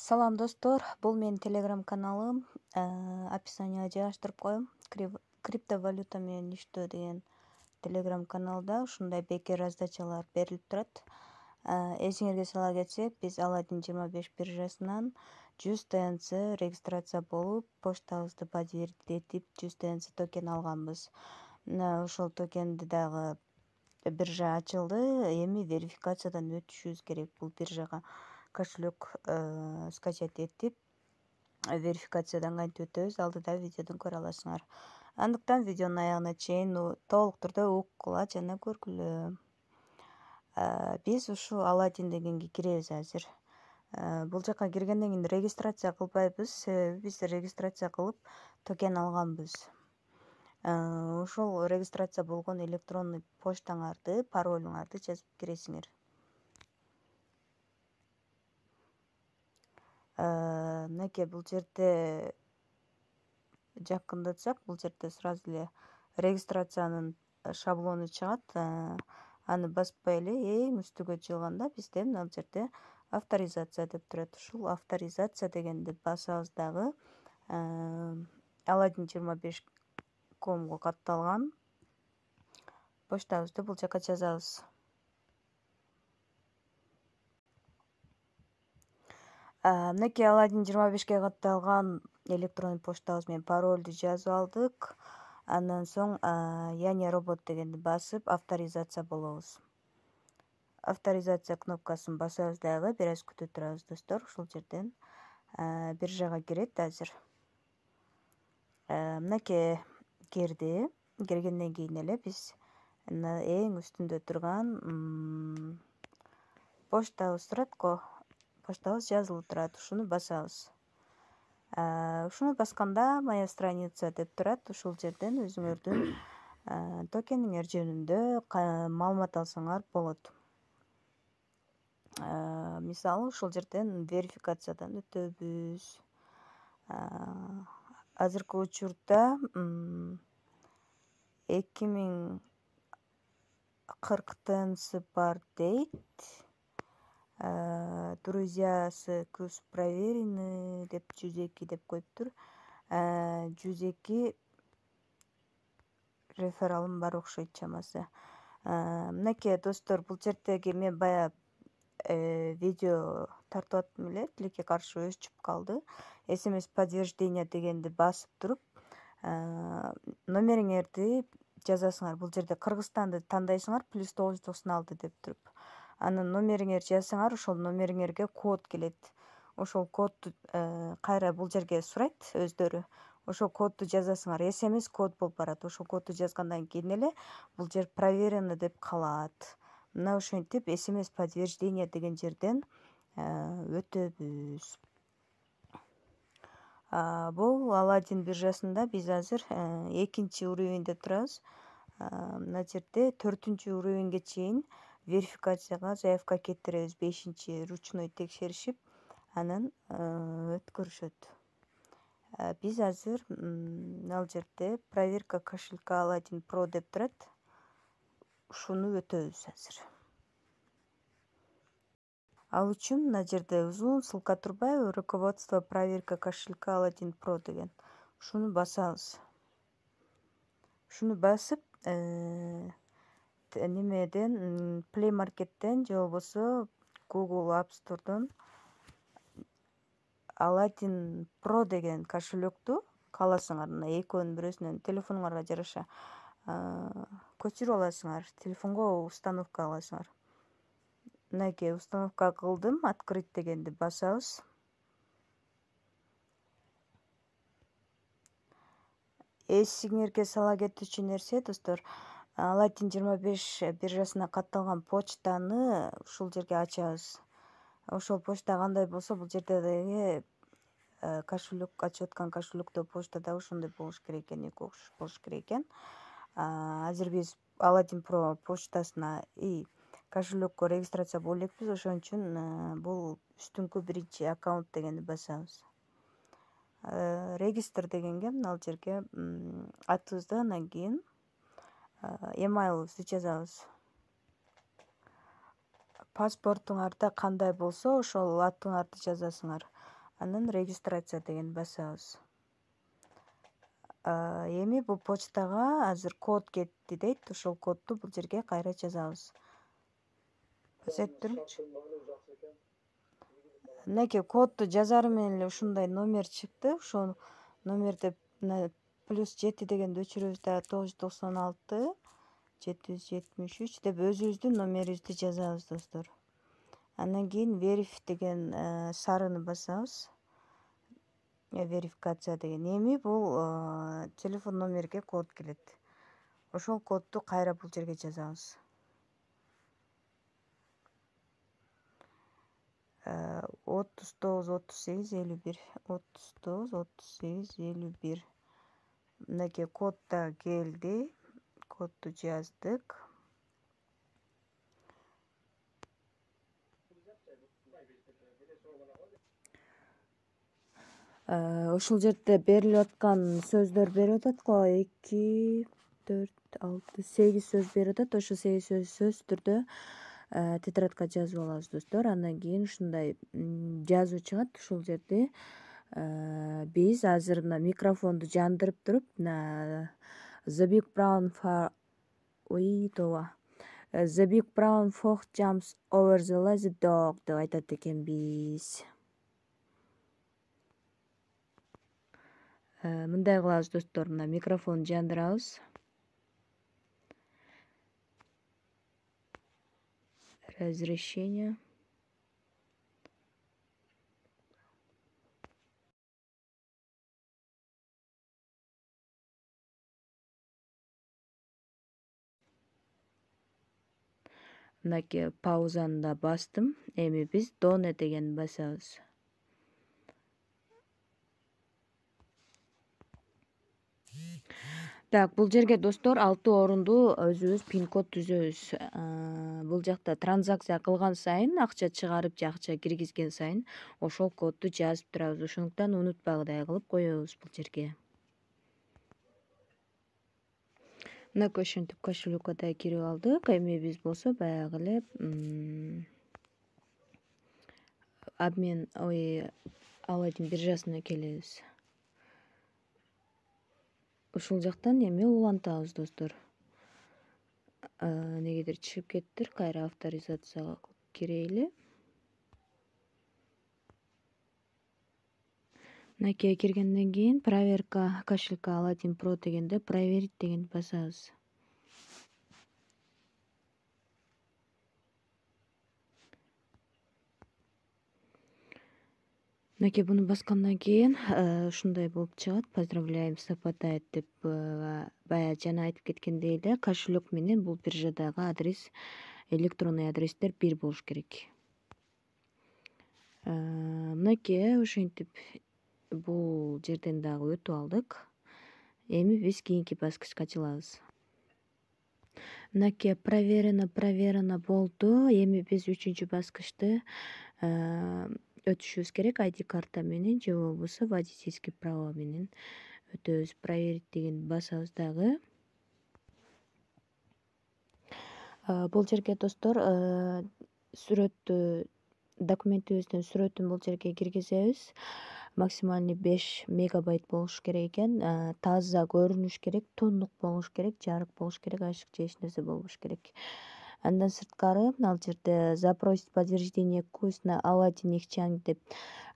Салам достор, бул менин телеграм каналым. Описанияга жайгаштырып коем. Криптовалюта менен иштөө деген телеграм каналда ушундай бекер раздачалар берилип турат. Эсиңерге сала кетсек, биз Аладдин 25 биржасынан 100 ТНЦ регистрация болуп, почтабызды подтвердить этип 100 ТНЦ токен алганбыз. Мына ошол токенди дагы биржа ачылды. Эми верификациядан өтүшүбүз керек. Бул биржага кошелек скачать этип верификациядан кантип өтөбүз, алдыда видеодон көрө аласыңар. Андыктан видеонун аягына чейин толук турдө уккула жана көргүлө. Биз ушу Аладдин дегенге киребиз азыр. Бул жака киргенден кийин регистрация кылбайбыз, себеби биз регистрация кылып токен алганбыз. Ошол регистрация болгон электронный почтаңарды, паролуңарды жазып киресиңер. Мынакей бул жерде жакындатсак, бул жерде сразу эле регистрациянын шаблону чыгат. Аны баспай эле эң үстүгө чыгганда бизде мына жерде авторизация деп турат. Ушул авторизация дегенди басабыз дагы Аладдин 25.comго катталган почтабызды бул жака жазабыз. Мынакей Аладдин 25ге катталган электронный почтабыз менен паролду жазып алдык. Андан соң я не робот дегенди басып авторизация болобуз. Авторизация кнопкасын басабыз дагы, бир аз күтө турабыз достор. Ушул жерден биржага кирет азыр. Мынакей кирди. Киргенден кийин эле биз эң үстүндө турган почтабыз турат го. Почтабыз жазылып турат. Ушуну басабыз. Ушуну басканда моя страница деп турат. Ушул жерден өзүңөрдүн токениңер жөнүндө маалымат алсаңар болот. Мисалы, ушул жерден верификациядан өтөбүз. Азыркы учурда 2040 ТНЦ бар дейт. Друзьясы көз проверены деп 102 деп коюптур. 102 рефералым бар окшойт чамасы. Мынакей достор, бул жердеги мен бая видео тартып аттым эле, тилекке каршы өчүп калды. SMS подтверждение дегенди басып туруп, номериңерди жазасыңар. Бул жерде Кыргызстанды тандайсыңар, +996 деп туруп. Анан номериңерди жазсаңар, ошол номериңерге код келет. Ошол кодду кайра бул жерге сурайт өздөрү. Ошол кодду жазасыңар. SMS код болуп барат. Ошол кодду жазгандан кийин эле бул жер проверено деп калат. Мына ошентип SMS подтверждение деген жерден өтөбүз. Бул Аладдин биржасында биз азыр 2-чи уровеньде турабыз. Мына жерде 4-чү уровеньге чейин верификацияга заявка кетиребиз. 5-чи ручной текшеришип, анан өткөрүшөт. Биз азыр ал жерде проверка кошелька Аладдин Pro деп турат. Ушуну өтөбүз азыр. Ал үчүн мына жерде узун ссылка турбайбы? Руководство проверка кошелька Аладдин Pro деген. Ушуну басабыз. Ушуну басып, немеден Play Market'тен же болбосо Google App Store'дон Aladin Pro деген кошелекту кааласаңар, мына экөөнүн бирөөсүнөн телефонуңарга жараша көчүрүп аласыңар, телефонго установка кыласыңар. Мынакей установка кылдым, открыть дегенди басабыз. Эсиңерге сала кетүүчү нерсе достор, Aladдин 25 биржасына катталган почтаны ушул жерге ачабыз. Ошол почта кандай болсо, бул жерде дагы кошелек ачып аткан кошелектөө почта да ошондой болуш керек экен, эки окшош болуш керек экен. Азыр биз Aladдин Pro почтасына кошелекко регистрация боло элекпиз, ошон үчүн бул үстүңкү биринчи аккаунт дегенди басабыз. Регистр дегенге мына жерге атыбызды, андан кийин emailыбызды жазабыз. Паспортуңарда кандай болсо, ошол атыңарды жазасыңар. Анан регистрация деген басабыз. Эми бул почтага азыр код кетти дейт. Ошол кодду бул жерге кайра жазабыз. Мынакей кодду жазары менен эле ушундай номер чыкты. Ошол номерди +7 дегенди өчүрөбүз да 996 773 деп өзүбүздүн номерибизди жазабыз, достор. Андан кийин verif деген сарыны басабыз. Верификация деген. Эми бул телефон номерге код келет. Ошол кодду кайра бул жерге жазабыз. 39 38 51 39 38 51. Мынакей код да келди. Кодду жаздык. Ушул жерде берилип аткан сөздөр берип атат го. 2 4 6 8 сөз берип атат. Ошо 8 сөз түрдө тетрадка жазып алабыз, достор. Андан кийин ушундай жазуу чыгат. Ушул жерде биз азыр мына микрофонду жандырып туруп, The Big Brown Fox jumps over the lazy dog деп айтат экенбиз. Мындай кылабыз, достор. Мына микрофонду жандырабыз. Разрешение. Мынакей паузаны да бастым. Эми биз Done дегенди басабыз. Так, бул жерге, достор, 6 орунду өзүбүз пин код түзөбүз. Бул жакта транзакция кылган сайын, акча чыгарып же акча киргизген сайын ошол кодду жазып турабыз. Ошондуктан унутпагыдай кылып коебуз бул жерге. Мынакей ошентип кошелекке да кирип алдык. Эми биз болсо баягы эле обмен Aladdin биржасына келебиз. Ушул жактан эми улантабыз, достор. Негедир чыгып кеттир. Кайра авторизацияга кирейли. Мынакей киргенден кийин проверка кошелька Aladdin Pro дегенде проверить дегенди басабыз. Мынакей буну баскандан кийин ушундай болуп чыгат. Поздравляем, совпадает деп бая жана айтып кеткендей эле кошелек менен бул биржадагы адрес, электронный адрестер бир болуш керек. Мынакей ошентип бул жерден дагы өтүп алдык. Эми биз кийинки баскычка жылабыз. Мынакей проверено болду. Эми биз 3-чү баскычты өтүшүбүз керек. ID карта менен же болбосо водительский право менен өтөбүз. Проверить деген басабыз дагы. Бул жерге, достор, сүрөттү, документибиздин сүрөтүн бул жерге киргизебиз. Максимальный 5 мегабайт болуш керек экен. Таза көрүнүш керек, тундук болуш керек, жарык болуш керек, ашык же эч нерсе болбош керек. Андан сырткары ал жерде запросить подтверждение курс на Aladdin Exchange деп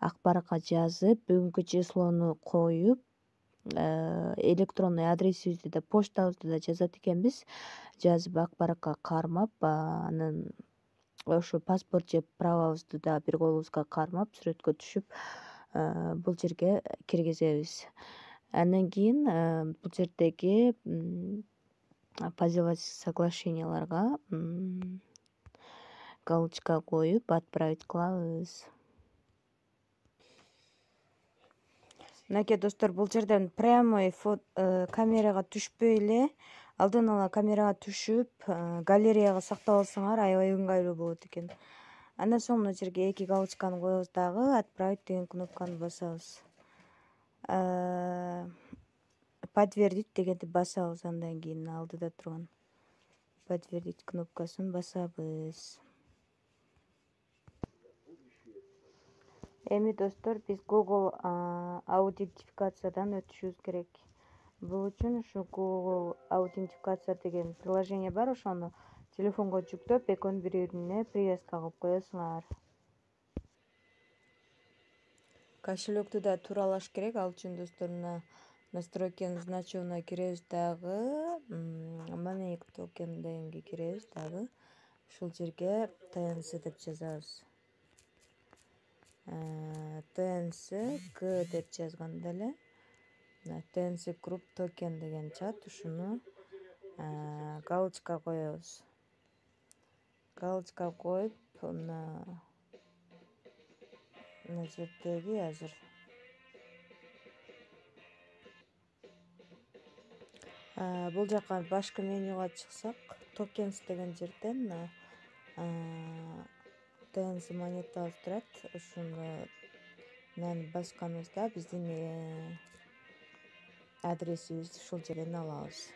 ак баракка жазып, бүгүнкү числону коюп, электронный адресибизди да, почтабызды да жазат экенбиз. Жазып ак баракка кармап, анан ошо паспорт же правабызды да бир колубузга кармап, сүрөткө түшүп, бул жерге киргизебиз. Андан кийин бул жердеги позывать соглашенияларга галочка коюп отправить кылабыз. Мынакей, достор, бул жерден прямой камерага түшпөй эле алдын ала камерага түшүп, галереяга сактап алсаңар аябай ыңгайлуу болот экен. Андан соң мына жерге 2 галочканы коебуз дагы, отправить деген кнопканы басабыз. Подтвердить дегенди басабыз. Андан кийин алдыда турган подтвердить кнопкасын басабыз. Эми достор, биз Google аутентификациядан өтүшүбүз керек. Бул үчүн ушу Google аутентификация деген приложение бар, ошону телефонго жүктөп, экөөнүн бири-бирине привязка кылып коесуңар. Кошелекту да тууралаш керек. Ал үчүн достор мына настройканын значогуна киребиз дагы. Money токен дегенге киребиз дагы. Ушул жерге TNC деп жазабыз. TNC G деп жазганда эле TNC Group токен деген чыгат. Ушуну галочка коебуз. Галочка коюп, мына жердеги азыр бул жака башкы менюга чыксак, tokens деген жерден TNC монетабыз турат. Ушуну басканыбызда биздин адресибизди ушул жерден алабыз.